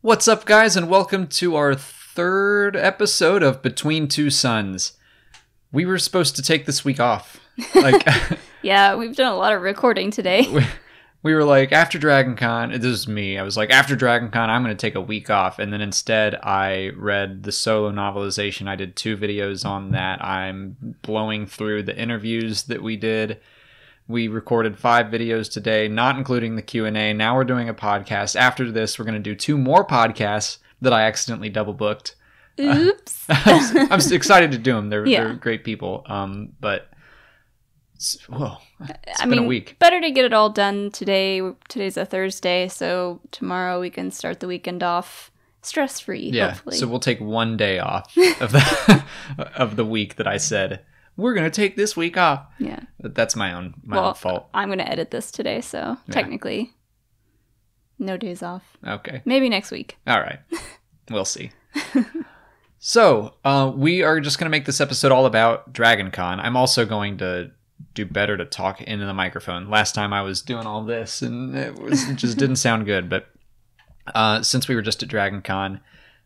What's up, guys, and welcome to our third episode of Between Two Suns. We were supposed to take this week off. Yeah, we've done a lot of recording today. We were like, after DragonCon, this is me, I was like, after DragonCon, I'm going to take a week off. And then instead, I read the solo novelization. I did 2 videos on that. I'm blowing through the interviews that we did. We recorded 5 videos today, not including the Q&A. Now we're doing a podcast. After this, we're going to do 2 more podcasts that I accidentally double booked. Oops. I'm excited to do them. They're great people. But it's been a week. Better to get it all done today. Today's a Thursday, so tomorrow we can start the weekend off stress-free, hopefully. So we'll take 1 day off of the week that I said, we're going to take this week off. Yeah. But that's my own fault. I'm going to edit this today, so technically no days off. Okay. Maybe next week. All right. We'll see. So, we are just going to make this episode all about DragonCon. I'm also going to do better to talk into the microphone. Last time I was doing all this and it just didn't sound good. But since we were just at DragonCon,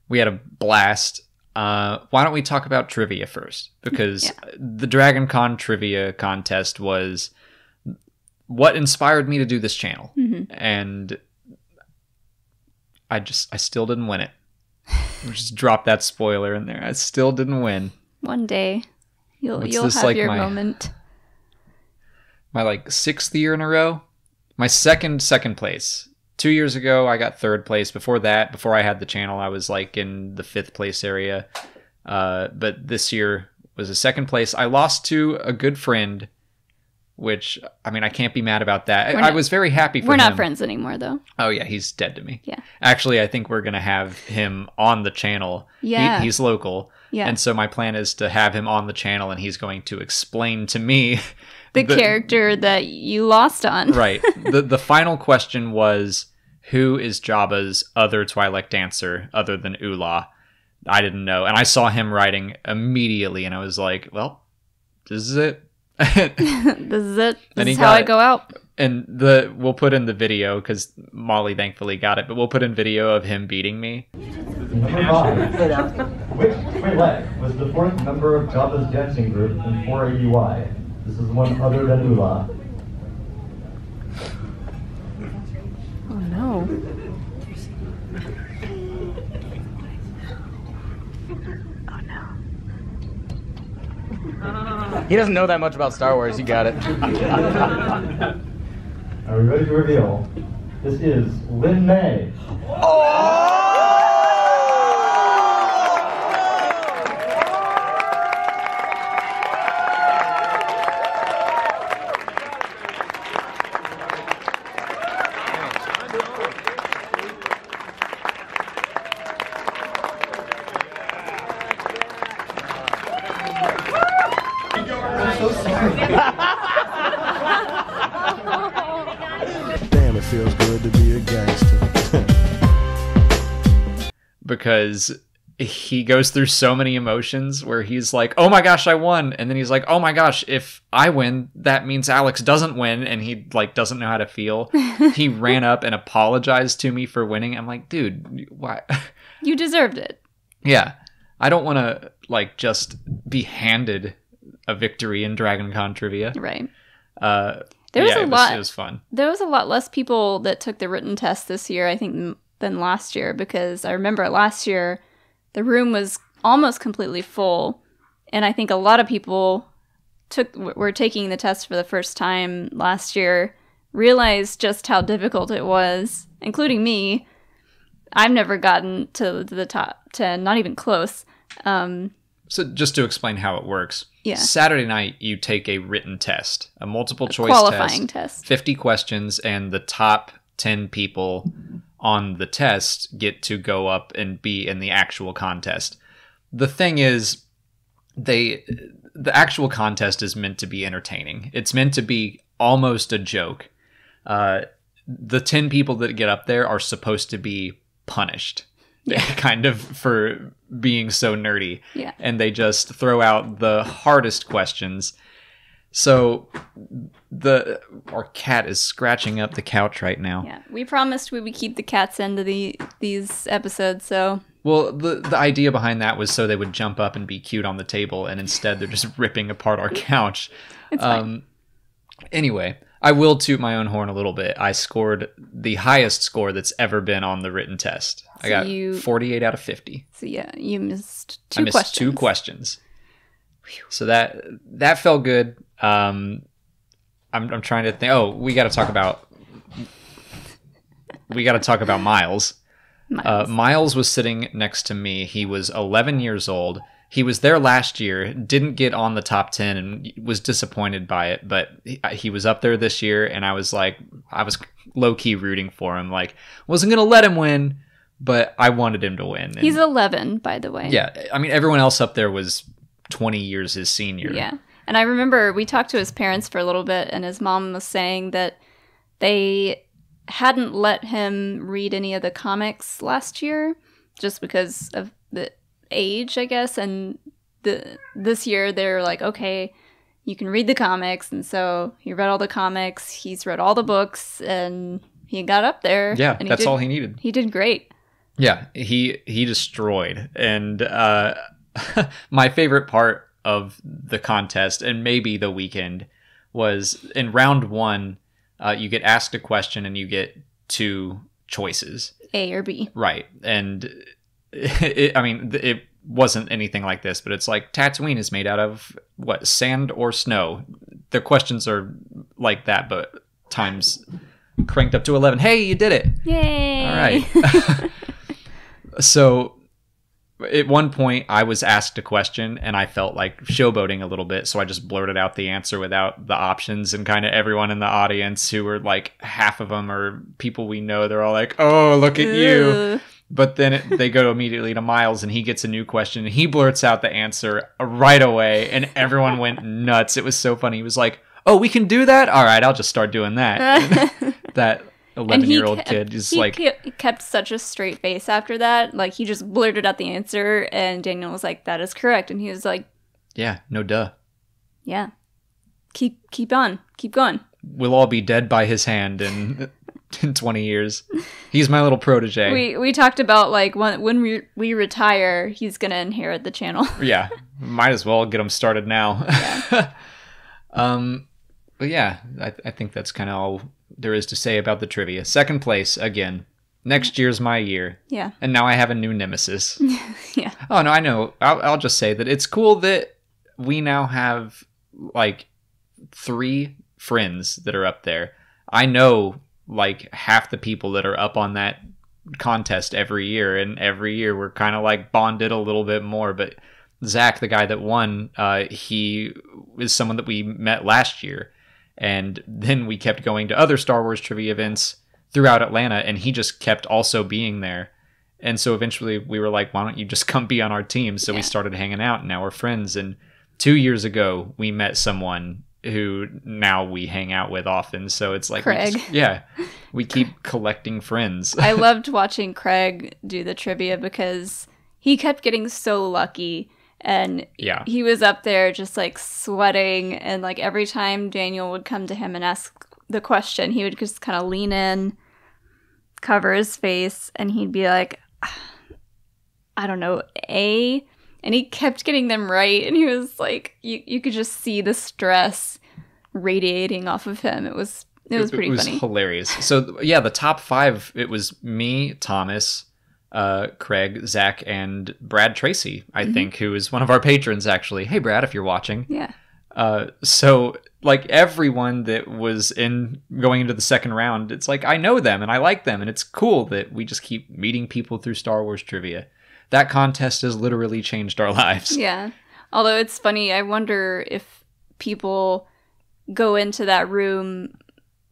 we had a blast. Why don't we talk about trivia first? Because the DragonCon trivia contest was what inspired me to do this channel. Mm-hmm. And I still didn't win it. Just drop that spoiler in there. I still didn't win. One day you'll have your moment. My 6th year in a row. My second place. 2 years ago, I got 3rd place. Before that, before I had the channel, I was in the 5th place area. But this year was a 2nd place. I lost to a good friend, which, I can't be mad about that. I was very happy for him. We're not friends anymore, though. Oh, yeah, he's dead to me. Yeah. Actually, I think we're going to have him on the channel. Yeah. He's local. Yeah. And so my plan is to have him on the channel, and he's going to explain to me the character that you lost on. Right. The final question was, who is Jabba's other Twi'lek dancer other than Ula? I didn't know. And I saw him writing immediately, and I was like, well, this is it. This is it. This is how I go out. And we'll put in the video, because Molly thankfully got it, but we'll put in video of him beating me. Number 5. Which Twi'lek was the 4th member of Jabba's dancing group in 480Y? This is one other than Ula. Oh no. Oh no. He doesn't know that much about Star Wars. You got it. Are we ready to reveal? This is Lin May. Oh! Damn, it feels good to be a gangster. Because he goes through so many emotions where he's like, oh my gosh, I won. And then he's like, oh my gosh, if I win, that means Alex doesn't win. And he doesn't know how to feel. He ran up and apologized to me for winning. I'm like, dude, why? You deserved it. Yeah. I don't want to just be handed a victory in DragonCon trivia. Right. It was fun. There was a lot less people that took the written test this year, I think, than last year, because I remember last year the room was almost completely full, and I think a lot of people were taking the test for the first time last year, realized just how difficult it was, including me. I've never gotten to the top 10, not even close. So just to explain how it works. Yeah. Saturday night, you take a written test, a multiple choice qualifying test, 50 questions, and the top 10 people on the test get to go up and be in the actual contest. The thing is, the actual contest is meant to be entertaining. It's meant to be almost a joke. The 10 people that get up there are supposed to be punished. Kind of, for being so nerdy. Yeah. And they just throw out the hardest questions. So our cat is scratching up the couch right now. Yeah, we promised we would keep the cats into these episodes, so... Well, the idea behind that was so they would jump up and be cute on the table, and instead they're just ripping apart our couch. It's fine. Anyway, I will toot my own horn a little bit. I scored the highest score that's ever been on the written test. I got 48 out of 50. So yeah, you missed two questions. I missed 2 questions. So that felt good. I'm trying to think. Oh, we got to talk about Miles. Miles was sitting next to me. He was 11 years old. He was there last year, didn't get on the top 10 and was disappointed by it, but he was up there this year, and I was low-key rooting for him. Like, wasn't going to let him win, but I wanted him to win. And he's 11, by the way. Yeah, I mean, everyone else up there was 20 years his senior. Yeah, and I remember we talked to his parents for a little bit, and his mom was saying that they hadn't let him read any of the comics last year just because of the age, I guess, and this year they're like, okay, you can read the comics, and so he read all the comics, he's read all the books, and he got up there. Yeah, and that's all he needed. He did great. Yeah, he destroyed. And my favorite part of the contest, and maybe the weekend, was in round 1, you get asked a question and you get 2 choices. A or B. Right. And it wasn't anything like this, but it's like Tatooine is made out of, what, sand or snow? The questions are like that, but times cranked up to 11. Hey, you did it! Yay! All right. So at one point, I was asked a question, and I felt like showboating a little bit, so I just blurted out the answer without the options, and kind of everyone in the audience, who were like half of them are people we know, they're all like, oh, look at you. But then they go immediately to Miles, and he gets a new question, and he blurts out the answer right away, and everyone went nuts. It was so funny. He was like, oh, we can do that? All right, I'll just start doing that. That 11-year-old kid is like... He kept such a straight face after that. Like, he just blurted out the answer, and Daniel was like, that is correct. And he was like... Yeah, no duh. Yeah. Keep on. Keep going. We'll all be dead by his hand in 20 years. He's my little protege. We talked about, like, when we retire, he's going to inherit the channel. Yeah. Might as well get him started now. Yeah. But yeah, I think that's kind of all there is to say about the trivia. Second place, again. Next year's my year. Yeah. And now I have a new nemesis. Yeah. Oh, no, I know. I'll just say that it's cool that we now have, like, 3 friends that are up there. I know, like, half the people that are up on that contest every year, and every year we're kind of, like, bonded a little bit more. But Zach, the guy that won, he is someone that we met last year. And then we kept going to other Star Wars trivia events throughout Atlanta, and he just kept also being there. And so eventually we were like, why don't you just come be on our team? So we started hanging out, and now we're friends. And 2 years ago, we met someone who now we hang out with often. So it's like, Craig. We keep collecting friends. I loved watching Craig do the trivia because he kept getting so lucky. And he was up there just, like, sweating. And, like, every time Daniel would come to him and ask the question, he would just kind of lean in, cover his face, and he'd be like, I don't know, A? And he kept getting them right. And he was like, you could just see the stress radiating off of him. It was pretty funny. It was hilarious. So, yeah, the top 5, it was me, Thomas, Craig, Zach, and Brad Tracy, I think, who is one of our patrons, actually. Hey, Brad, if you're watching. Yeah. So, like, everyone that was going into the second round, it's like, I know them, and I like them, and it's cool that we just keep meeting people through Star Wars trivia. That contest has literally changed our lives. Yeah. Although it's funny, I wonder if people go into that room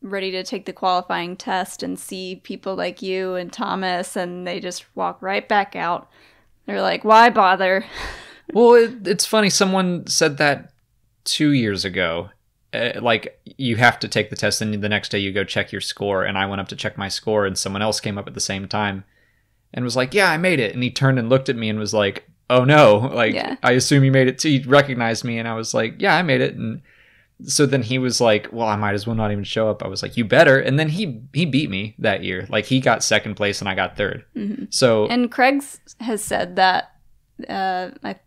ready to take the qualifying test and see people like you and Thomas, and they just walk right back out. They're like, why bother? Well, it's funny. Someone said that 2 years ago. Like, you have to take the test, and the next day you go check your score. And I went up to check my score, and someone else came up at the same time and was like, yeah, I made it. And he turned and looked at me and was like, oh no, like, I assume you made it too. He recognized me, and I was like, yeah, I made it. And So then he was like, well, I might as well not even show up. I was like, you better. And then he beat me that year. Like, he got second place and I got third. Mm-hmm. So, and Craig has said that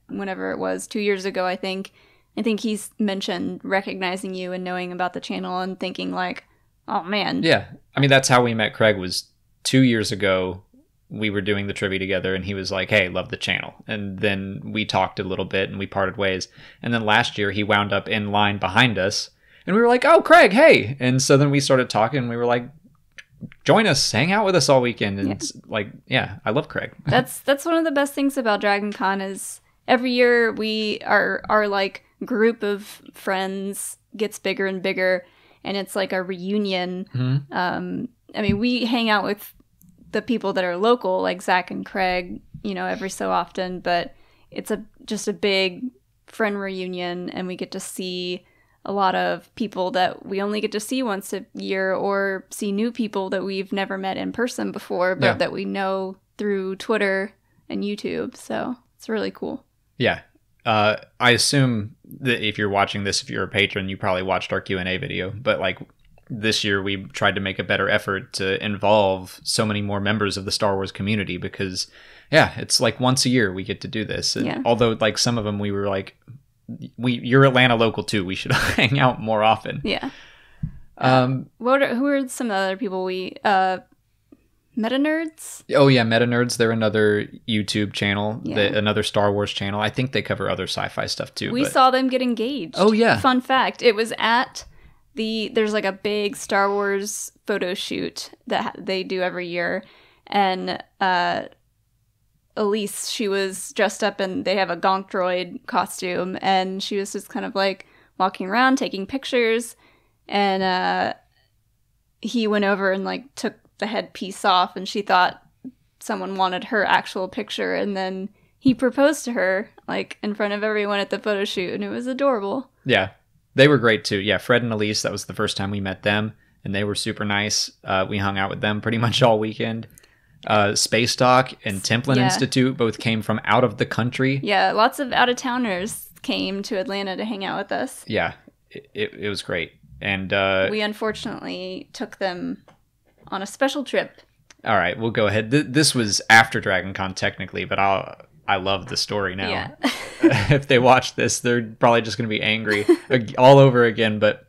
whenever it was 2 years ago, I think he's mentioned recognizing you and knowing about the channel and thinking like, oh man. Yeah. I mean, that's how we met Craig, was 2 years ago. We were doing the trivia together and he was like, hey, love the channel. And then we talked a little bit and we parted ways. And then last year he wound up in line behind us and we were like, oh, Craig, hey. And so then we started talking and we were like, join us, hang out with us all weekend. And it's like, yeah, I love Craig. That's one of the best things about Dragon Con is every year we our like group of friends gets bigger and bigger and it's like a reunion. Mm-hmm. I mean, we hang out with the people that are local, like Zach and Craig, every so often, but it's just a big friend reunion and we get to see a lot of people that we only get to see once a year or see new people that we've never met in person before, but that we know through Twitter and YouTube. So it's really cool. Yeah. I assume that if you're watching this, if you're a patron, you probably watched our Q&A video, but like this year we tried to make a better effort to involve so many more members of the Star Wars community because it's like once a year we get to do this. And although like some of them we were like, you're Atlanta local too, we should hang out more often. Yeah. Who are some other people Meta Nerds? Oh yeah, Meta Nerds. They're another YouTube channel, another Star Wars channel. I think they cover other sci-fi stuff too. We saw them get engaged. Oh yeah. Fun fact, it was at there's like a big Star Wars photo shoot that they do every year. And Elise, she was dressed up and they have a Gonk Droid costume. And she was just kind of like walking around, taking pictures. And he went over and like took the headpiece off and she thought someone wanted her actual picture. And then he proposed to her like in front of everyone at the photo shoot. And it was adorable. Yeah. They were great too. Yeah, Fred and Elise, that was the first time we met them, and they were super nice. We hung out with them pretty much all weekend. Space Dock and Templin Institute both came from out of the country. Yeah, lots of out-of-towners came to Atlanta to hang out with us. Yeah, it was great. And we unfortunately took them on a special trip. All right, we'll go ahead. This was after Dragon Con technically, but I love the story now. Yeah. If they watch this, they're probably just going to be angry all over again. But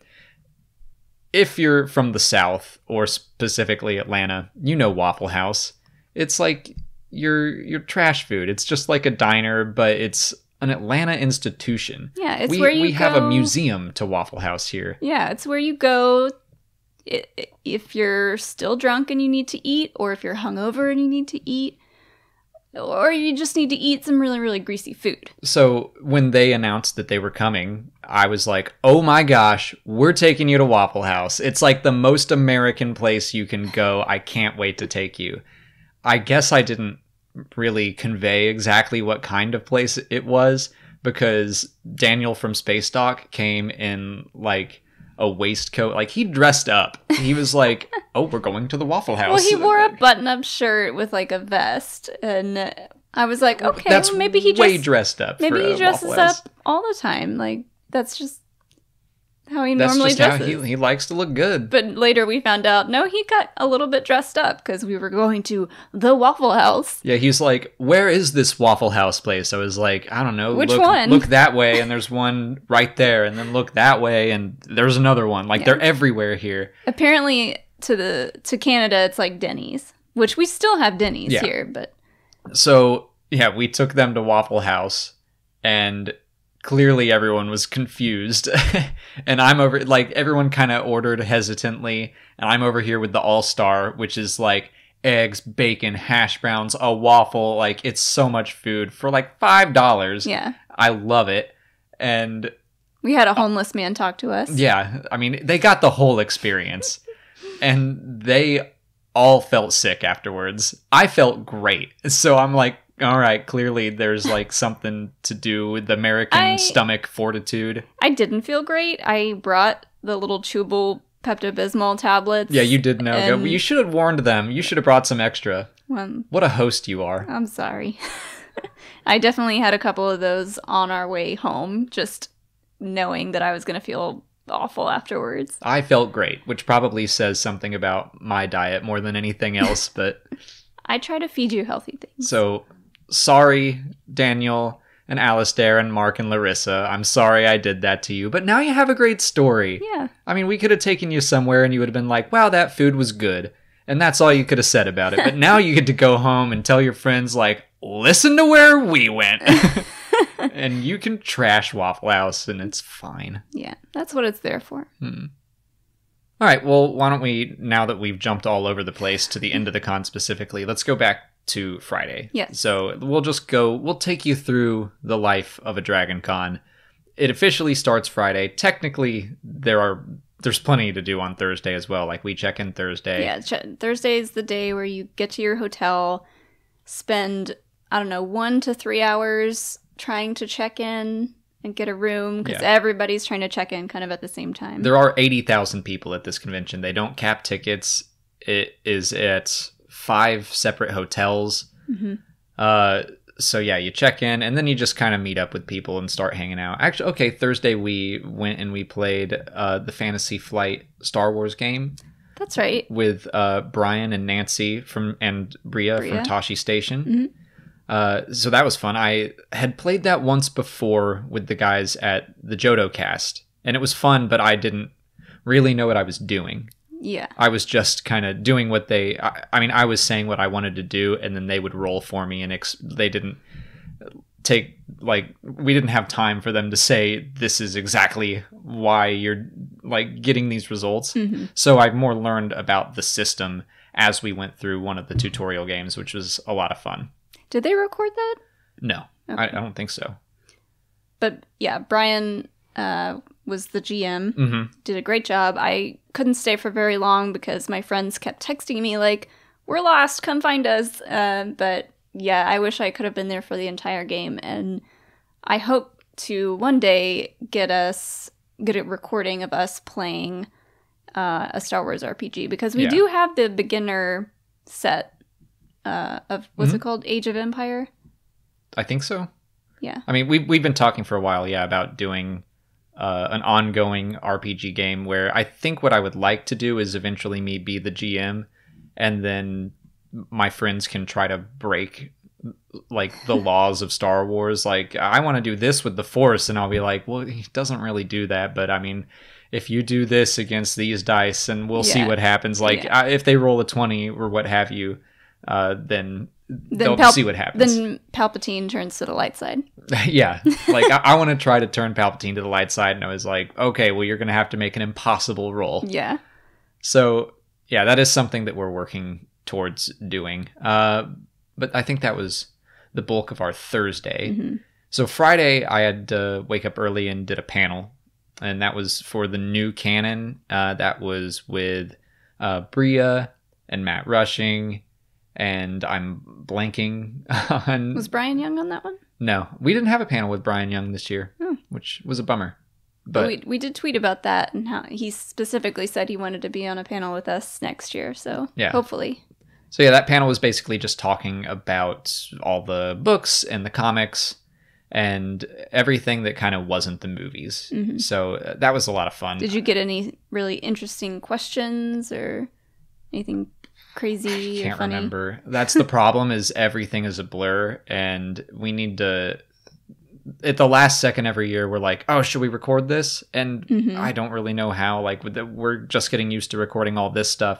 if you're from the South, or specifically Atlanta, you know Waffle House. It's like your trash food. It's just like a diner, but it's an Atlanta institution. Yeah, it's where we have a museum to Waffle House here. Yeah, it's where you go if you're still drunk and you need to eat, or if you're hungover and you need to eat. Or you just need to eat some really, really greasy food. So when they announced that they were coming, I was like, oh my gosh, we're taking you to Waffle House. It's like the most American place you can go. I can't wait to take you. I guess I didn't really convey exactly what kind of place it was, because Daniel from Space Dock came in like a waistcoat. Like, he dressed up. He was like, oh, we're going to the Waffle House. Well, he wore a button-up shirt with like a vest, and I was like, okay, that's well, maybe he way dressed up. Maybe for he dresses Waffle House. up all the time. Like, that's just how he That's normally just dresses. how he likes to look good. But later we found out, no, he got a little bit dressed up because we were going to the Waffle House. Yeah, he's like, where is this Waffle House place? I was like, I don't know. Which one? Look that way, and there's one right there, and then look that way, and there's another one. Like, they're everywhere here. Apparently, to Canada, it's like Denny's, which we still have Denny's here, but... So, yeah, we took them to Waffle House, and clearly everyone was confused. And I'm over, like, everyone kind of ordered hesitantly, and I'm over here with the All-Star, which is like eggs, bacon, hash browns, a waffle. Like, it's so much food for like $5. Yeah. I love it. And we had a homeless man talk to us. Yeah, I mean, they got the whole experience. And they all felt sick afterwards. I felt great. So I'm like, all right, clearly there's like something to do with the American stomach fortitude. I didn't feel great. I brought the little chewable Pepto-Bismol tablets. Yeah, you did know. You should have warned them. You should have brought some extra. What a host you are. I'm sorry. I definitely had a couple of those on our way home, just knowing that I was going to feel awful afterwards. I felt great, which probably says something about my diet more than anything else, but... I try to feed you healthy things. So, sorry, Daniel and Alistair and Mark and Larissa. I'm sorry I did that to you, but now you have a great story. Yeah. I mean, we could have taken you somewhere and you would have been like, wow, that food was good. And that's all you could have said about it. But now you get to go home and tell your friends, like, listen to where we went. And you can trash Waffle House and it's fine. Yeah, that's what it's there for. All right, well, why don't we, now that we've jumped all over the place to the end of the con specifically, let's go back to Friday. Yes. So we'll take you through the life of a Dragon Con. It officially starts Friday. Technically, there's plenty to do on Thursday as well. Like, we check in Thursday. Yeah, Thursday is the day where you get to your hotel, spend, 1 to 3 hours trying to check in and get a room, because everybody's trying to check in kind of at the same time. There are 80,000 people at this convention. They don't cap tickets. It is at 5 separate hotels. So yeah, you check in and then you just kind of meet up with people and start hanging out. Actually, okay, Thursday we went and we played the Fantasy Flight Star Wars game. That's right. With Brian and Nancy and Bria from Tashi Station. So that was fun. I had played that once before with the guys at the Johto cast, and it was fun, but I didn't really know what I was doing. Yeah. I was just kind of doing what I was saying what I wanted to do, and then they would roll for me, and they didn't take, we didn't have time for them to say, this is exactly why you're, getting these results. So I more learned about the system as we went through one of the tutorial games, which was a lot of fun. Did they record that? No, Okay. I don't think so. But yeah, Brian was the GM. Did a great job. I couldn't stay for very long because my friends kept texting me like, we're lost, come find us. But yeah, I wish I could have been there for the entire game. And I hope to one day get a recording of us playing a Star Wars RPG, because we do have the beginner set of, what's it called? Age of Empire? I think so. Yeah. I mean, we've been talking for a while, about doing an ongoing RPG game where I think what I would like to do is eventually me be the GM, and then my friends can try to break the laws of Star Wars. Like, I want to do this with the Force, and I'll be like, well, he doesn't really do that, but I mean, if you do this against these dice, and we'll see what happens. If they roll a 20 or what have you, then they'll see what happens. Then Palpatine turns to the light side. Yeah. I want to try to turn Palpatine to the light side, and I was like, okay, well, you're going to have to make an impossible roll. Yeah. So, yeah, that is something that we're working towards doing. But I think that was the bulk of our Thursday. So Friday, I had to wake up early and did a panel, and that was for the new canon. That was with Bria and Matt Rushing, and I'm blanking on... Was Brian Young on that one? No, we didn't have a panel with Brian Young this year, which was a bummer. But we did tweet about that, and how he specifically said he wanted to be on a panel with us next year, so hopefully. So yeah, that panel was basically just talking about all the books and the comics and everything that kind of wasn't the movies. So that was a lot of fun. Did you get any really interesting questions or anything crazy or funny? Can't remember. That's the problem, is everything is a blur, and we need to... At the last second every year, we're like, oh, should we record this? And I don't really know how. We're just getting used to recording all this stuff.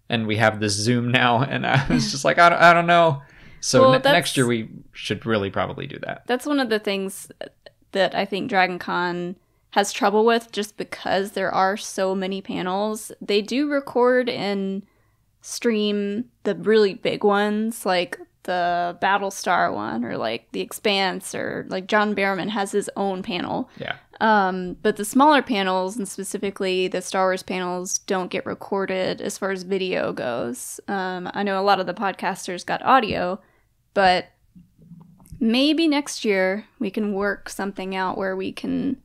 And we have this Zoom now, and I was just like, I don't know. So next year we should really probably do that. That's one of the things that I think Dragon Con has trouble with, just because there are so many panels. They do record and stream the really big ones, like the Battlestar one, or the Expanse, or John Barrowman has his own panel. Yeah. But the smaller panels, and specifically the Star Wars panels, don't get recorded as far as video goes. I know a lot of the podcasters got audio, but maybe next year we can work something out where we can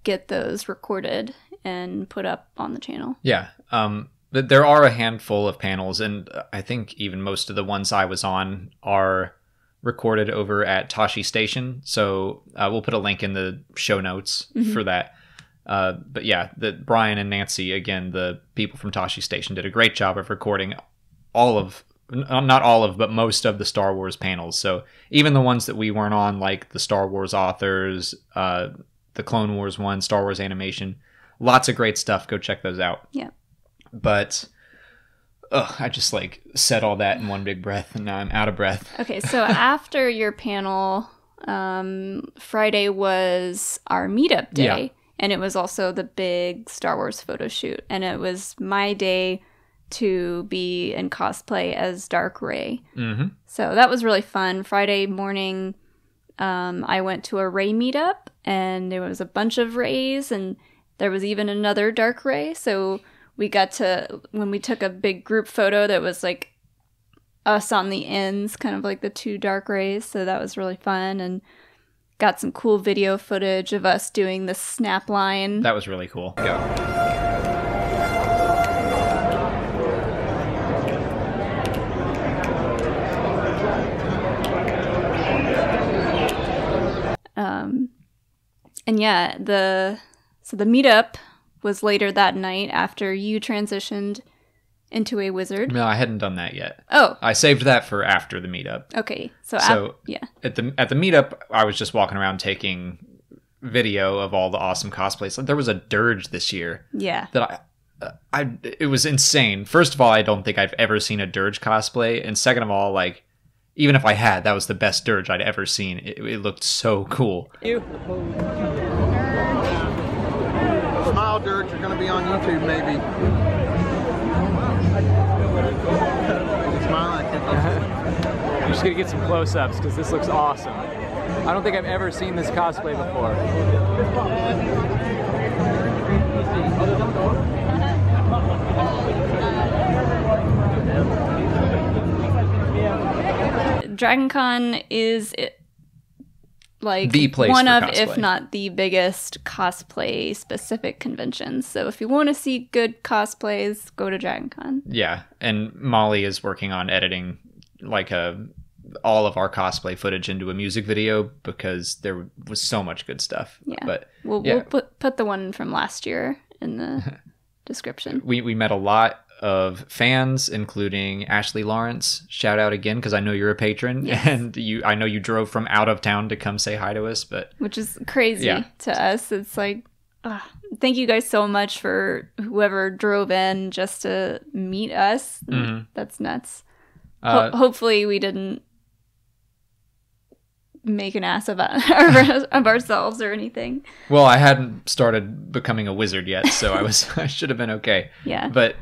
get those recorded and put up on the channel. Yeah. But there are a handful of panels, and I think even most of the ones I was on are recorded over at Tashi Station. So we'll put a link in the show notes for that. But yeah, Brian and Nancy, again, the people from Tashi Station, did a great job of recording not all of, but most of the Star Wars panels. So even the ones that we weren't on, like the Star Wars authors, the Clone Wars one, Star Wars animation, lots of great stuff. Go check those out. Yeah. But I just said all that in one big breath, and now I'm out of breath. Okay, so after your panel, Friday was our meetup day. Yeah. And it was also the big Star Wars photo shoot. And it was my day to be in cosplay as Dark Rey. Mm-hmm. So that was really fun. Friday morning, I went to a Rey meetup, and there was a bunch of Reys, and there was even another Dark Rey. So we got to, when we took a big group photo that was us on the ends, kind of like the two Dark Reys. So that was really fun, and got some cool video footage of us doing the snap line. That was really cool. Go. And yeah, the meetup was later that night after you transitioned into a wizard. No, I hadn't done that yet. Oh. I saved that for after the meetup. Okay. Yeah. At the meetup, I was just walking around taking video of all the awesome cosplays. There was a dirge this year. Yeah. That it was insane. First of all, I don't think I've ever seen a dirge cosplay, and second of all, even if I had, that was the best dirge I'd ever seen. It looked so cool. Smile Dirge, you're going to be on YouTube maybe. Smile, I think. I'm just going to get some close-ups because this looks awesome. I don't think I've ever seen this cosplay before. DragonCon is the place one for of, cosplay, if not the biggest cosplay specific conventions. So if you want to see good cosplays, go to DragonCon. Yeah, and Molly is working on editing all of our cosplay footage into a music video because there was so much good stuff. Yeah, but we'll put the one from last year in the description. We met a lot of fans, including Ashley Lawrence. Shout out again, because I know you're a patron. Yes. And I know you drove from out of town to come say hi to us, which is crazy to us. It's thank you guys so much for whoever drove in just to meet us. Mm-hmm. That's nuts. Hopefully we didn't make an ass of ourselves or anything. Well, I hadn't started becoming a wizard yet, so I should have been okay. Yeah. But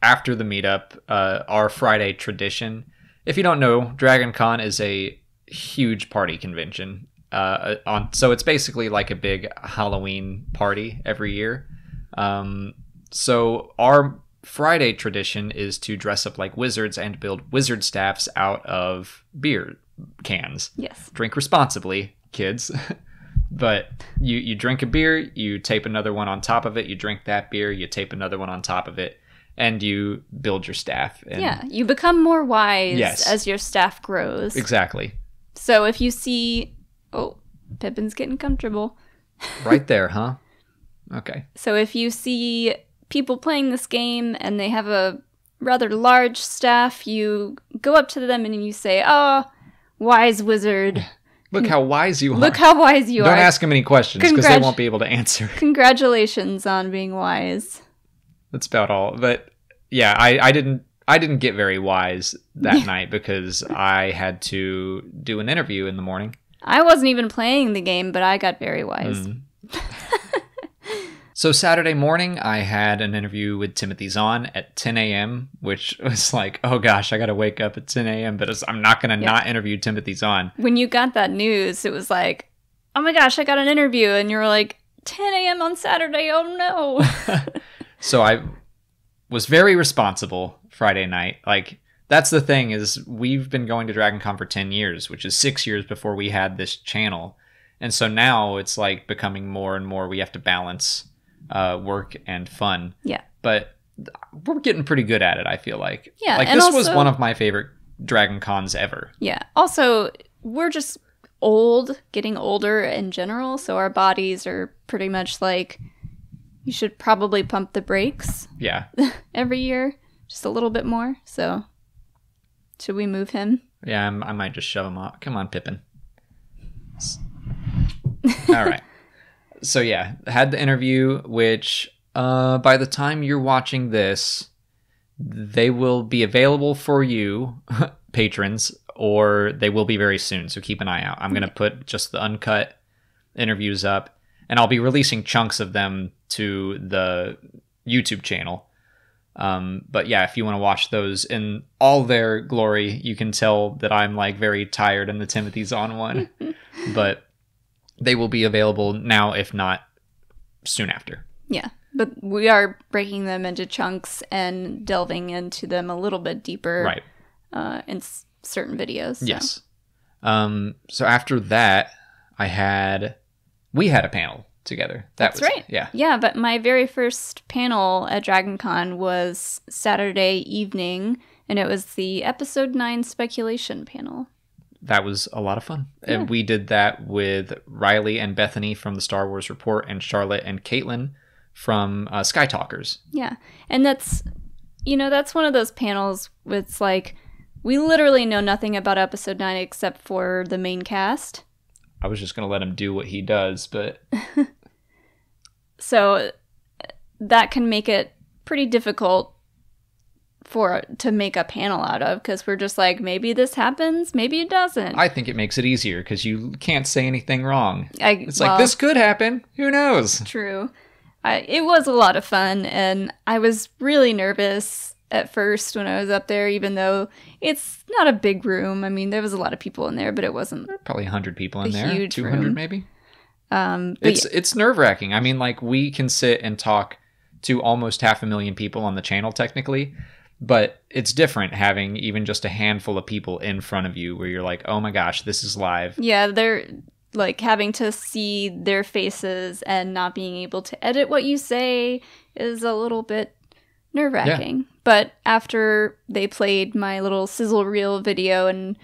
after the meetup, our Friday tradition, if you don't know, DragonCon is a huge party convention. So it's basically like a big Halloween party every year. So our Friday tradition is to dress up like wizards and build wizard staffs out of beer cans. Yes. Drink responsibly, kids. But you drink a beer, you tape another one on top of it, you drink that beer, you tape another one on top of it, and you build your staff. And you become more wise yes. as your staff grows. Exactly. So if you see... Oh, Pippin's getting comfortable. Right there, huh? Okay. So if you see people playing this game and they have a rather large staff, you go up to them and you say, "Oh, wise wizard. Look how wise you are. Look how wise you are. Don't ask them any questions because they won't be able to answer." Congratulations on being wise. That's about all. But yeah, I didn't get very wise that night because I had to do an interview in the morning. I wasn't even playing the game, but I got very wise. So Saturday morning, I had an interview with Timothy Zahn at 10 a.m., which was like, oh gosh, I got to wake up at 10 a.m., but I'm not going to not interview Timothy Zahn. When you got that news, it was like, oh my gosh, I got an interview. And you were like, 10 a.m. on Saturday, oh no. So I was very responsible Friday night. That's the thing is we've been going to DragonCon for 10 years, which is 6 years before we had this channel. And so now it's becoming more and more we have to balance work and fun. Yeah. But we're getting pretty good at it, I feel like. Yeah. This also, was one of my favorite DragonCons ever. Yeah. Also, we're just getting older in general, so our bodies are pretty much You should probably pump the brakes Yeah. every year, just a little bit more. So, should we move him? Yeah, I might just shove him off. Come on, Pippin. All right. So yeah, had the interview, which by the time you're watching this, they will be available for you, patrons, or they will be very soon. So keep an eye out. I'm going to put just the uncut interviews up, and I'll be releasing chunks of them to the YouTube channel. But yeah, if you want to watch those in all their glory, you can tell that I'm like very tired and the Timothy's on one. But they will be available now, if not soon after. Yeah, but we are breaking them into chunks and delving into them a little bit deeper, Right. In certain videos. So. Yes. So after that, we had a panel together. That's right. Yeah. Yeah, but my very first panel at DragonCon was Saturday evening, and it was the episode 9 speculation panel. That was a lot of fun. Yeah. And we did that with Riley and Bethany from the Star Wars Report and Charlotte and Caitlin from Sky Talkers. Yeah. And that's one of those panels where it's like, we literally know nothing about episode 9 except for the main cast. I was just going to let him do what he does, but... So that can make it pretty difficult to make a panel out of, because we're just like, maybe this happens, maybe it doesn't. I think it makes it easier because you can't say anything wrong. It's well, like, this could happen. Who knows? True. It was a lot of fun, and I was really nervous at first when I was up there, even though it's not a big room. I mean, there was a lot of people in there, but it wasn't probably 100 people in a there. huge 200 room. maybe. It's It's nerve-wracking. I mean, like, we can sit and talk to almost 500,000 people on the channel technically, but it's different having even just a handful of people in front of you where you're like, oh my gosh, this is live. Yeah, they're like having to see their faces and not being able to edit what you say is a little bit nerve-wracking. Yeah. But after they played my little sizzle reel video and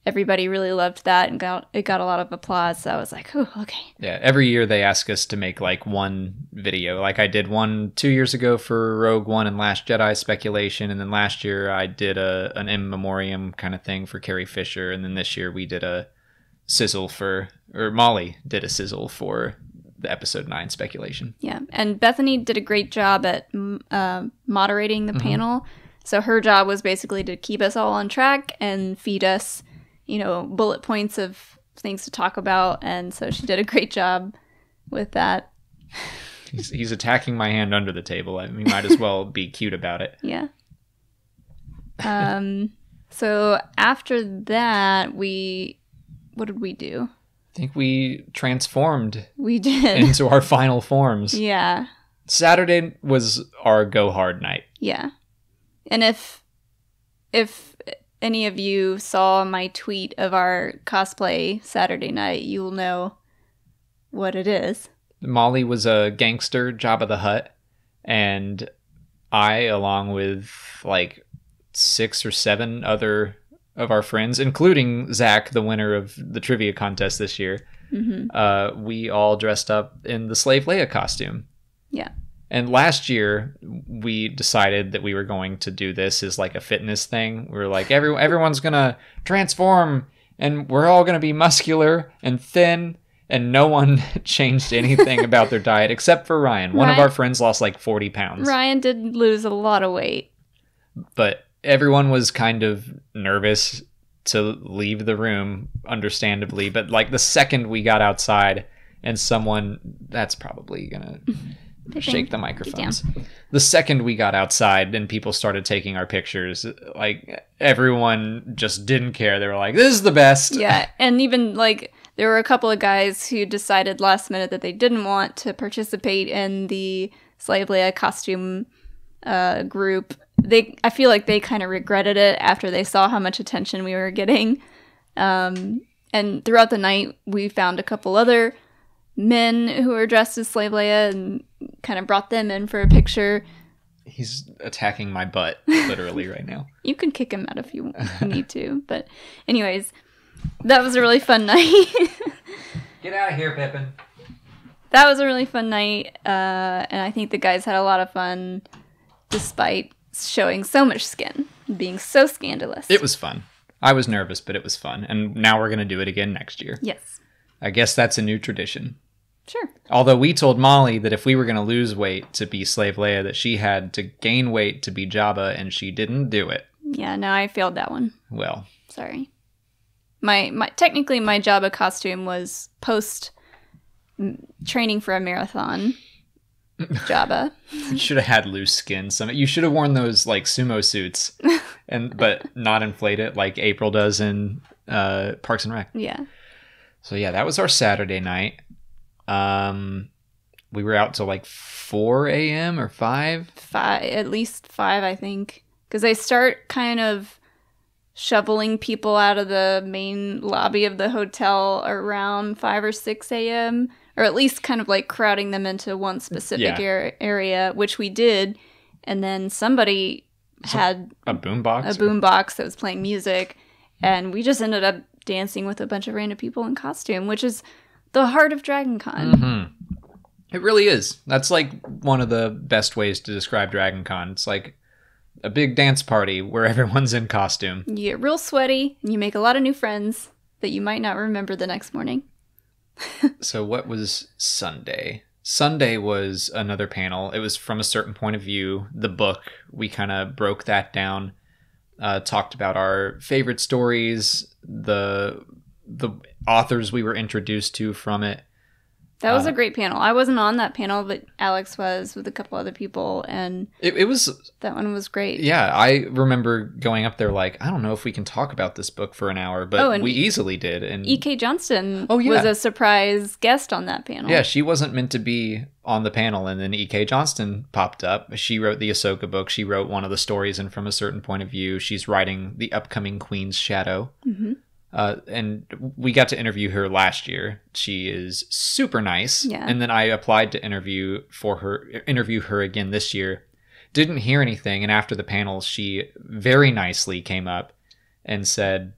everybody really loved that and it got a lot of applause, so I was like, oh, okay. Yeah, every year they ask us to make like one video. Like I did one 2 years ago for Rogue One and Last Jedi speculation, and then last year I did an in memoriam kind of thing for Carrie Fisher, and then this year we did a sizzle Molly did a sizzle for the episode 9 speculation. Yeah, and Bethany did a great job at moderating the panel. So her job was basically to keep us all on track and feed us, bullet points of things to talk about. And so she did a great job with that. He's attacking my hand under the table. I mean, might as well be cute about it. Yeah. So after that, what did we do? I think we transformed. We did. Into our final forms. Yeah. Saturday was our go hard night. Yeah. And if any of you saw my tweet of our cosplay Saturday night, you will know what it is. Molly was a gangster, Jabba the Hutt, and I, along with like 6 or 7 other of our friends, including Zach, the winner of the trivia contest this year, we all dressed up in the Slave Leia costume. Yeah. And last year, we decided that we were going to do this as like a fitness thing. We were like, everyone's going to transform, and we're all going to be muscular and thin, and no one changed anything about their diet except for Ryan. One of our friends lost like 40 pounds. Ryan did lose a lot of weight. But everyone was kind of nervous to leave the room, understandably. But like the second we got outside and that's probably gonna shake the microphones. The second we got outside and people started taking our pictures, like everyone just didn't care. They were like, this is the best. Yeah. And even like there were a couple of guys who decided last minute that they didn't want to participate in the Slave Leia costume group. I feel like they kind of regretted it after they saw how much attention we were getting. And throughout the night, we found a couple other men who were dressed as Slave Leia and kind of brought them in for a picture. He's attacking my butt, literally, right now. You can kick him out if you need to. But anyways, that was a really fun night. Get out of here, Pippin. that was a really fun night. And I think the guys had a lot of fun despite showing so much skin, being so scandalous. It was fun. I was nervous, but it was fun. And now we're going to do it again next year. Yes. I guess that's a new tradition. Sure. Although we told Molly that if we were going to lose weight to be Slave Leia, that she had to gain weight to be Jabba, and she didn't do it. Yeah, no, I failed that one. Well. Sorry. Technically, my Jabba costume was post training for a marathon. Jabba. You should have had loose skin. You should have worn those like sumo suits, but not inflate it like April does in Parks and Rec. Yeah. So yeah, that was our Saturday night. We were out till like 4 a.m. or 5? At least 5, I think. Because they start kind of shoveling people out of the main lobby of the hotel around 5 or 6 a.m. Or at least kind of like crowding them into one specific area, which we did. And then somebody had a boombox? A boombox that was playing music. And we just ended up dancing with a bunch of random people in costume, which is the heart of Dragon Con. Mm-hmm. It really is. That's like one of the best ways to describe Dragon Con. It's like a big dance party where everyone's in costume. You get real sweaty, and you make a lot of new friends that you might not remember the next morning. So what was Sunday? Sunday was another panel. It was From a Certain Point of View, the book. We kind of broke that down, talked about our favorite stories, the authors we were introduced to from it. That was a great panel. I wasn't on that panel, but Alex was with a couple other people, and it was that one was great. Yeah, I remember going up there like, I don't know if we can talk about this book for an hour, but we easily did. And E.K. Johnston was a surprise guest on that panel. Yeah, she wasn't meant to be on the panel, and then E.K. Johnston popped up. She wrote the Ahsoka book. She wrote one of the stories in From a Certain Point of View. She's writing the upcoming Queen's Shadow. Mm-hmm. And we got to interview her last year. She is super nice. Yeah. And then I applied to interview her again this year. Didn't hear anything. And after the panel, she very nicely came up and said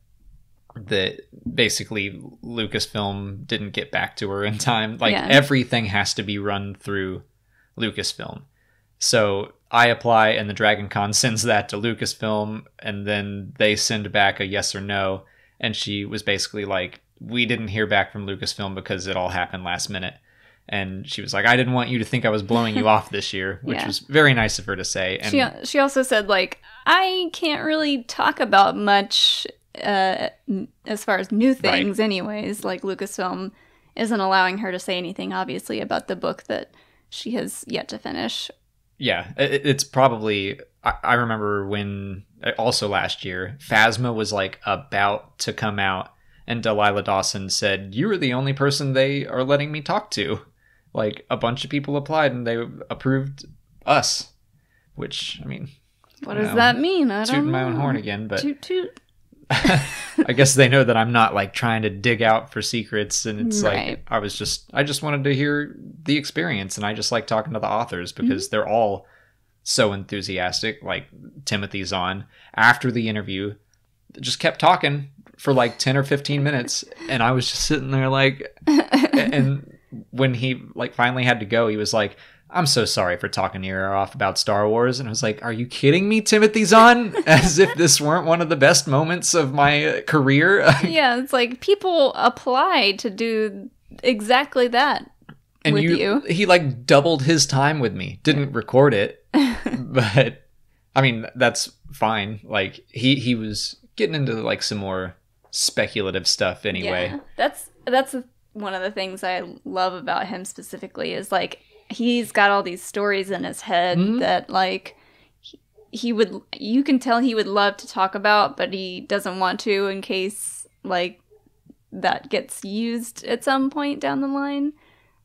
that basically Lucasfilm didn't get back to her in time. Like everything has to be run through Lucasfilm. So I apply and the Dragon Con sends that to Lucasfilm, and then they send back a yes or no. And she was basically like, we didn't hear back from Lucasfilm because it all happened last minute. And she was like, I didn't want you to think I was blowing you off this year, which was very nice of her to say. And she also said, like, I can't really talk about much as far as new things anyways. Like, Lucasfilm isn't allowing her to say anything, obviously, about the book that she has yet to finish. Yeah, it's probably... I remember when, also last year, Phasma was like about to come out, and Delilah Dawson said, you were the only person they are letting me talk to. Like, a bunch of people applied and they approved us. Which, I mean... What does that mean? I don't know. Tooting my own horn again, but... Toot toot. I guess they know that I'm not like trying to dig out for secrets, and it's like I just wanted to hear the experience, and I just like talking to the authors because they're all so enthusiastic. Like Timothy Zahn, after the interview, just kept talking for like 10 or 15 minutes, and I was just sitting there like, and when he like finally had to go, he was like, I'm so sorry for talking your ear off about Star Wars. And I was like, are you kidding me, Timothy Zahn? As if this weren't one of the best moments of my career. Yeah, it's like people apply to do exactly that and with you. He like doubled his time with me. Didn't record it. But, I mean, that's fine. Like, he was getting into like some more speculative stuff anyway. Yeah, that's one of the things I love about him specifically is like, he's got all these stories in his head that like you can tell he would love to talk about, but he doesn't want to in case like that gets used at some point down the line.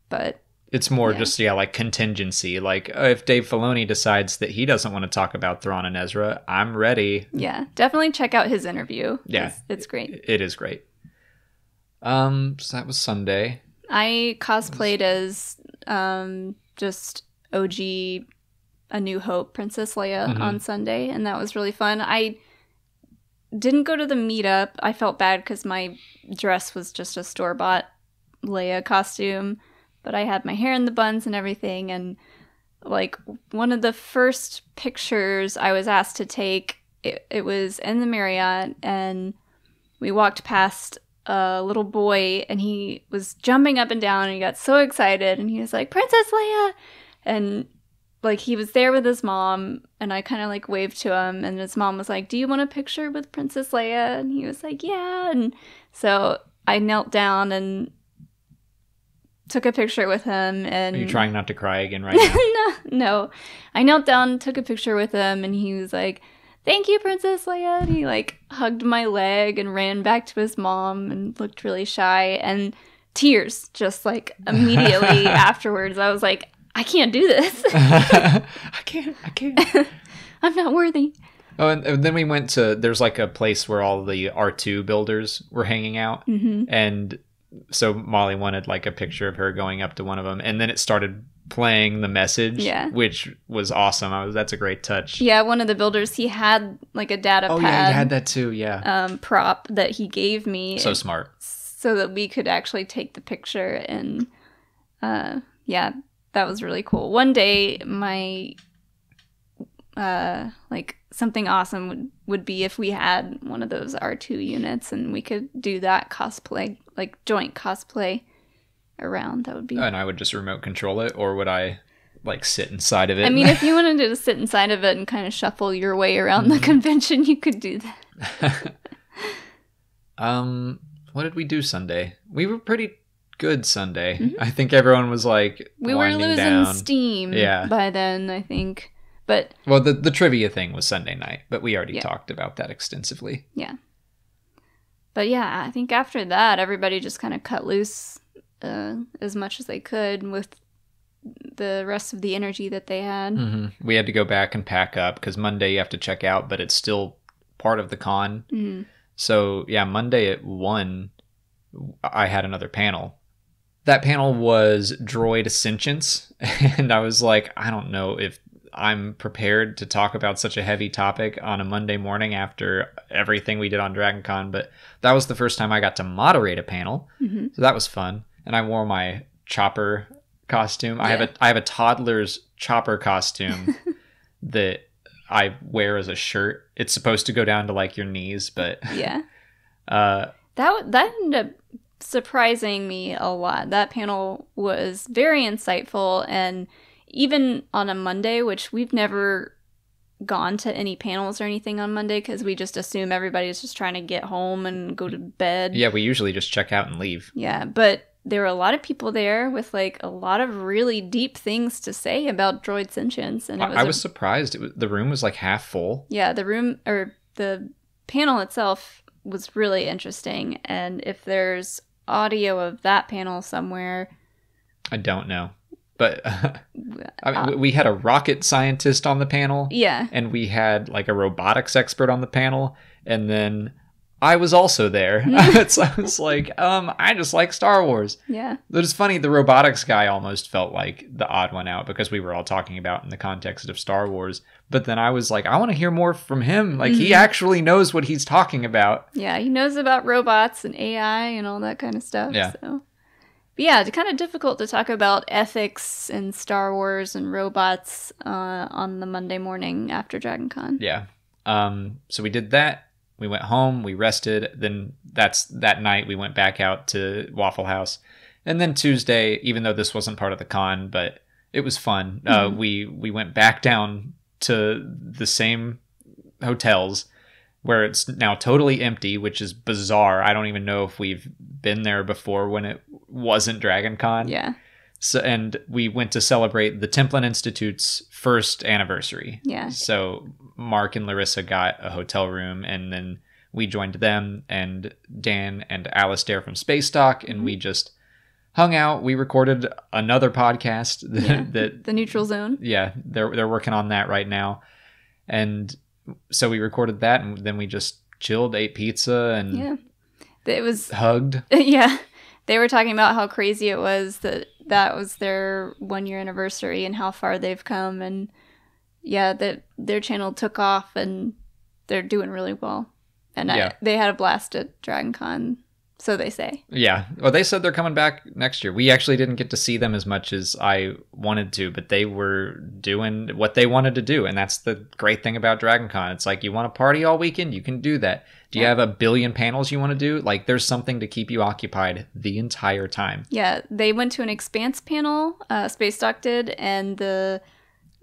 But it's more just like contingency. Like if Dave Filoni decides that he doesn't want to talk about Thrawn and Ezra, I'm ready. Yeah, definitely check out his interview. Yeah, it's great. It is great. So that was Sunday. I cosplayed as just OG A New Hope Princess Leia on Sunday, and that was really fun. I didn't go to the meetup. I felt bad because my dress was just a store-bought Leia costume, but I had my hair in the buns and everything. And like one of the first pictures I was asked to take, it was in the Marriott, and we walked past a little boy, and he was jumping up and down, and he got so excited, and he was like, Princess Leia! And like he was there with his mom, and I kind of like waved to him, and his mom was like, do you want a picture with Princess Leia? And he was like, yeah. And so I knelt down and took a picture with him. And Are you trying not to cry again right now? No. I knelt down, took a picture with him, and he was like, thank you, Princess Leia. And he like hugged my leg and ran back to his mom and looked really shy, and tears just like immediately afterwards. I was like, I can't do this. I can't. I'm not worthy. Oh, and then we went to, there's like a place where all the R2 builders were hanging out. Mm-hmm. And so Molly wanted like a picture of her going up to one of them. And then it started playing the message, which was awesome. That's a great touch. Yeah, one of the builders, he had like a data pad. Oh, yeah, he had that too, yeah. Prop that he gave me. So smart. So that we could actually take the picture. And yeah, that was really cool. One day, my like something awesome would be if we had one of those R2 units and we could do that cosplay, like joint cosplay around. That would be. And I would just remote control it, or would I like sit inside of it? I mean, if you wanted to sit inside of it and kind of shuffle your way around the convention, you could do that. What did we do Sunday? We were pretty good Sunday. Mm-hmm. I think everyone was like we were losing down. Steam by then, I think. But well, the trivia thing was Sunday night, but we already talked about that extensively. Yeah. But yeah, I think after that, everybody just kind of cut loose as much as they could with the rest of the energy that they had. Mm-hmm. We had to go back and pack up because Monday you have to check out, but it's still part of the con. Mm-hmm. So yeah, Monday at 1, I had another panel. That panel was droid sentience, and I was like, I don't know if I'm prepared to talk about such a heavy topic on a Monday morning after everything we did on Dragon Con, but that was the first time I got to moderate a panel, so that was fun. And I wore my chopper costume. Yeah. I have a toddler's chopper costume that I wear as a shirt. It's supposed to go down to like your knees, but yeah, that ended up surprising me a lot. That panel was very insightful, and even on a Monday, which we've never gone to any panels or anything on Monday because we just assume everybody's just trying to get home and go to bed. Yeah, we usually just check out and leave. Yeah, but there were a lot of people there with like a lot of really deep things to say about droid sentience, and I was surprised. The room was like half full. Yeah, the panel itself was really interesting, and if there's audio of that panel somewhere, I don't know. But I mean, we had a rocket scientist on the panel. Yeah. And we had like a robotics expert on the panel. And then I was also there. So I was like, I just like Star Wars. Yeah. But it's funny, the robotics guy almost felt like the odd one out because we were all talking about in the context of Star Wars. But then I was like, I want to hear more from him. Like, he actually knows what he's talking about. Yeah, he knows about robots and AI and all that kind of stuff. Yeah. So. But yeah, it's kind of difficult to talk about ethics and Star Wars and robots on the Monday morning after Dragon Con. Yeah. So we did that. We went home. We rested. Then that night we went back out to Waffle House. And then Tuesday, even though this wasn't part of the con, but it was fun. We went back down to the same hotels where it's now totally empty, which is bizarre. I don't even know if we've been there before when it wasn't Dragon Con. Yeah. So, and we went to celebrate the Templin Institute's first anniversary. Yeah. So Mark and Larissa got a hotel room, and then we joined them and Dan and Alistair from Space Dock, and we just hung out. We recorded another podcast that The Neutral Zone. Yeah, they're working on that right now. And so we recorded that, and then we just chilled, ate pizza, and it was hugged. Yeah, they were talking about how crazy it was that was their 1-year anniversary and how far they've come, and that their channel took off and they're doing really well. And they had a blast at Dragon Con So they say. Yeah. Well, they said they're coming back next year. We actually didn't get to see them as much as I wanted to, but they were doing what they wanted to do. And that's the great thing about Dragon Con. It's like, you want to party all weekend? You can do that. Do you have a billion panels you want to do? Like, there's something to keep you occupied the entire time. Yeah. They went to an Expanse panel, Space Dock did, and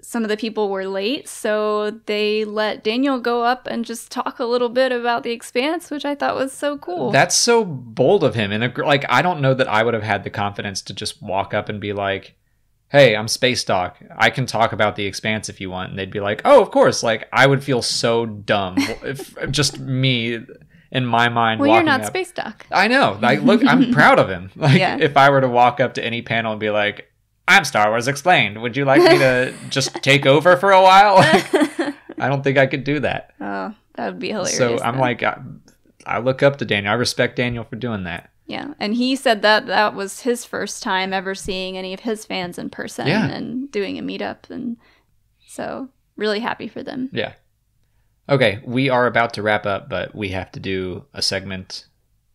some of the people were late, so they let Daniel go up and just talk a little bit about the Expanse, which I thought was so cool. That's so bold of him. And like, I don't know that I would have had the confidence to just walk up and be like, hey, I'm Space Dock. I can talk about the Expanse if you want. And they'd be like, oh, of course. Like, I would feel so dumb if just me in my mind. Well, you're not up. Space Dock. I know. Like, look, I'm proud of him. Like, Yeah. if I were to walk up to any panel and be like, I'm Star Wars Explained. Would you like me to just take over for a while? Like, I don't think I could do that. Oh, that would be hilarious. So I'm then. like, I look up to Daniel. I respect Daniel for doing that. Yeah, and he said that was his first time ever seeing any of his fans in person and doing a meetup. And so really happy for them. Yeah. Okay, we are about to wrap up, but we have to do a segment,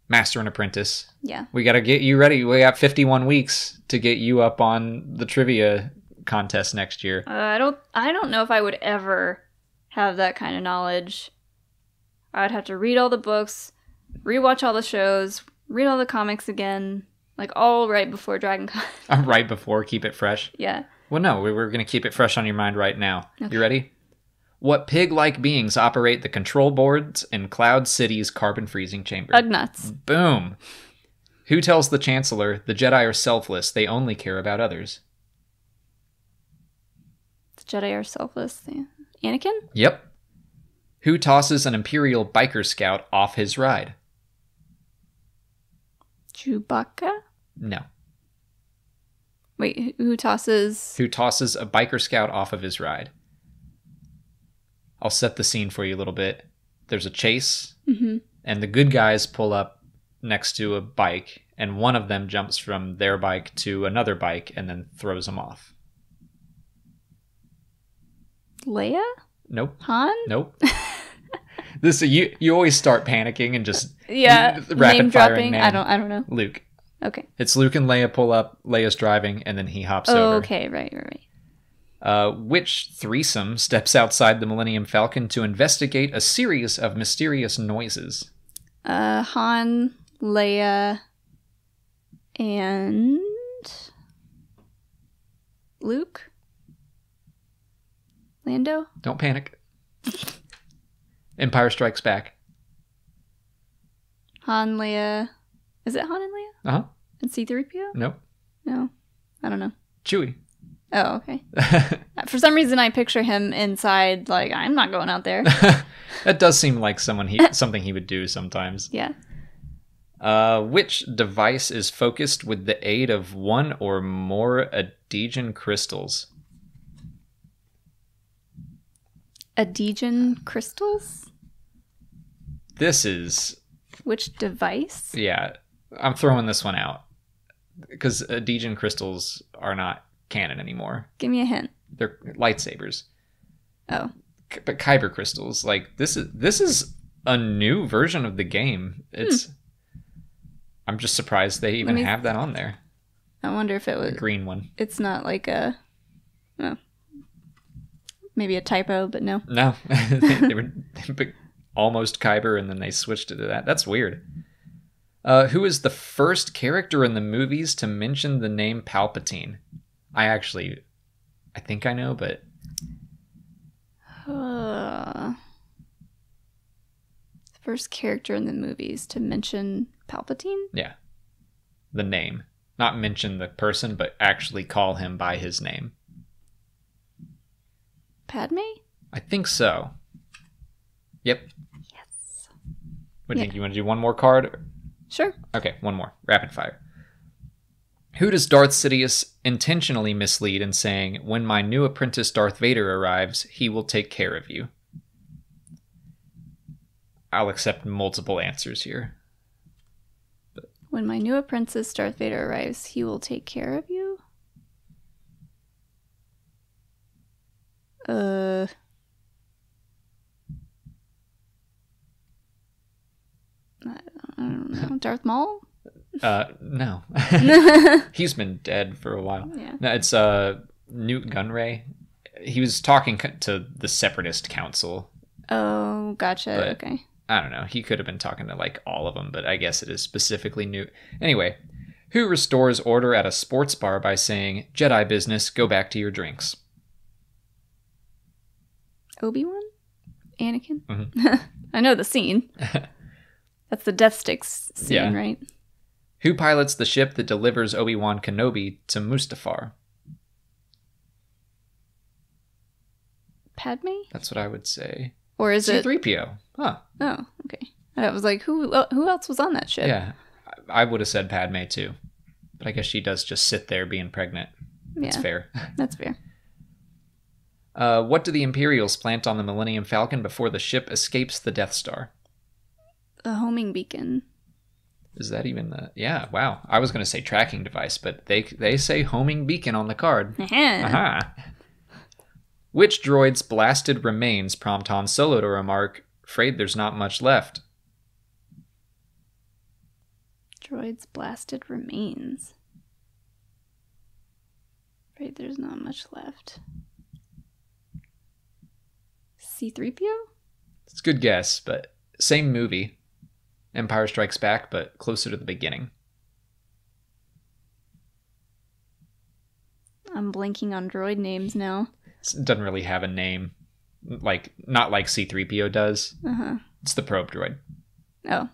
Master and Apprentice. Yeah. We got to get you ready. We got 51 weeks to get you up on the trivia contest next year. I don't know if I would ever have that kind of knowledge. I'd have to read all the books, rewatch all the shows, read all the comics again, like all right before Dragon Con. Right before, keep it fresh. Yeah. Well, no, we're going to keep it fresh on your mind right now. Okay. You ready? What pig-like beings operate the control boards in Cloud City's carbon freezing chamber? Ugnaughts. Boom. Who tells the Chancellor the Jedi are selfless, they only care about others? The Jedi are selfless. Anakin? Yep. Who tosses an Imperial biker scout off his ride? Chewbacca? No. Wait, who tosses... Who tosses a biker scout off of his ride? I'll set the scene for you a little bit. There's a chase, and the good guys pull up next to a bike, and one of them jumps from their bike to another bike and then throws them off. Leia? Nope. Han? Nope. This you always start panicking and just rapid name dropping. I don't know. Luke. Okay. It's Luke and Leia pull up. Leia's driving, and then he hops over. Okay, right. Which threesome steps outside the Millennium Falcon to investigate a series of mysterious noises? Han, Leia, and Luke? Lando? Don't panic. Empire Strikes Back. Han, Leia. Is it Han and Leia? Uh-huh. And C-3PO? Nope. No. I don't know. Chewie. Oh, okay. For some reason, I picture him inside, like, I'm not going out there. That does seem like something he would do sometimes. Yeah. Which device is focused with the aid of one or more Adegan crystals? Adegan crystals? This is... Which device? Yeah, I'm throwing this one out. Because Adegan crystals are not canon anymore. Give me a hint. They're lightsabers. Oh. But Kyber crystals, like, this is a new version of the game. It's... I'm just surprised they even have that on there. I wonder if it was... The green one. It's not like a... Oh. Maybe a typo, but no. No. they were almost Kyber, and then they switched it to that. That's weird. Who is the first character in the movies to mention the name Palpatine? I think I know, but... First character in the movies to mention Palpatine? Yeah. The name. Not mention the person, but actually call him by his name. Padme? I think so. Yep. Yes. What do you think? You want to do one more card? Sure. Okay, one more. Rapid fire. Who does Darth Sidious intentionally mislead in saying, when my new apprentice Darth Vader arrives, he will take care of you? I'll accept multiple answers here. When my new apprentice Darth Vader arrives, he will take care of you? I don't know. Darth Maul? No. He's been dead for a while. Yeah. No, it's Newt Gunray. He was talking to the Separatist Council. Oh, gotcha. But okay. I don't know. He could have been talking to like all of them, but I guess it is specifically Newt. Anyway, who restores order at a sports bar by saying, "Jedi business, go back to your drinks"? Obi-Wan? Anakin? Mm-hmm. I know the scene. That's the Death Sticks scene, Yeah. right? Who pilots the ship that delivers Obi-Wan Kenobi to Mustafar? Padme? That's what I would say. Or is it... C-3PO. Huh. Oh, okay. I was like, who else was on that ship? Yeah. I would have said Padme too. But I guess she does just sit there being pregnant. That's fair. That's fair. What do the Imperials plant on the Millennium Falcon before the ship escapes the Death Star? A homing beacon. Is that even the... Yeah, wow. I was going to say tracking device, but they say homing beacon on the card. Aha. Which droid's blasted remains prompt Han Solo to remark, "Afraid there's not much left"? Droid's blasted remains. Afraid there's not much left. C-3PO? It's a good guess, but same movie. Empire Strikes Back, but closer to the beginning. I'm blanking on droid names now. It doesn't really have a name. Not like C-3PO does. Uh-huh. It's the probe droid. Oh.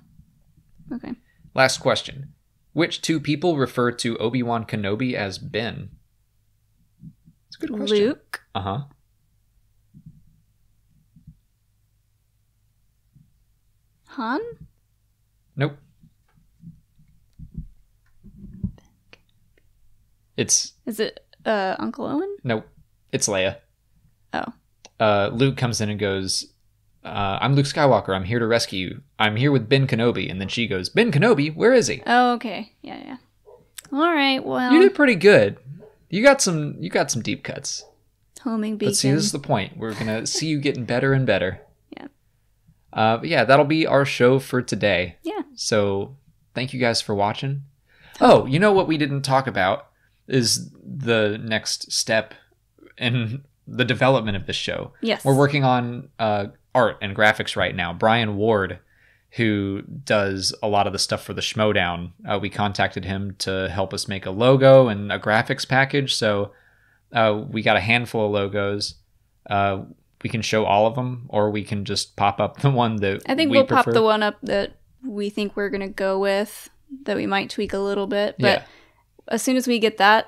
Okay. Last question. Which two people refer to Obi-Wan Kenobi as Ben? It's a good question. Luke. Uh-huh. Han? Nope. It's... Is it Uncle Owen? Nope. It's Leia. Oh. Luke comes in and goes, "I'm Luke Skywalker. I'm here to rescue you. I'm here with Ben Kenobi." And then she goes, "Ben Kenobi? Where is he?" Oh, okay. Yeah. All right, well... You did pretty good. You got some deep cuts. Homing beacon. But see, this is the point. We're going to see you getting better and better. Yeah. But yeah, that'll be our show for today. Yeah. So thank you guys for watching. Oh, you know what we didn't talk about is the next step in the development of this show. Yes. We're working on art and graphics right now. Brian Ward, who does a lot of the stuff for the Schmodown, we contacted him to help us make a logo and a graphics package. So we got a handful of logos. We can show all of them, or we can just pop up the one that I think we we'll prefer. pop the one up that we think we're going to go with, that we might tweak a little bit. But as soon as we get that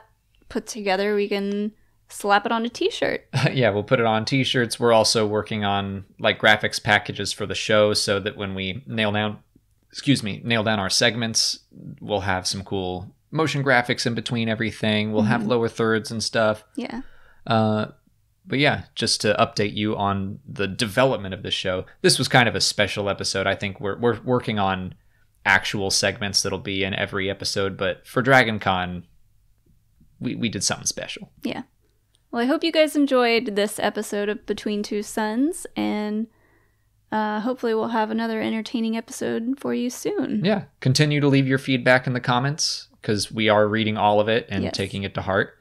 put together, we can slap it on a t-shirt. Yeah, we'll put it on t-shirts. We're also working on like graphics packages for the show so that when we nail down our segments, we'll have some cool motion graphics in between everything. We'll have lower thirds and stuff. Yeah. But yeah, just to update you on the development of the show. This was kind of a special episode. I think we're working on actual segments that'll be in every episode, but for DragonCon, we did something special. Yeah. Well, I hope you guys enjoyed this episode of Between Two Suns, and hopefully we'll have another entertaining episode for you soon. Yeah. Continue to leave your feedback in the comments, because we are reading all of it and taking it to heart.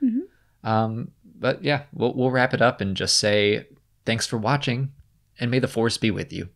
But yeah, we'll wrap it up and just say thanks for watching, and may the Force be with you.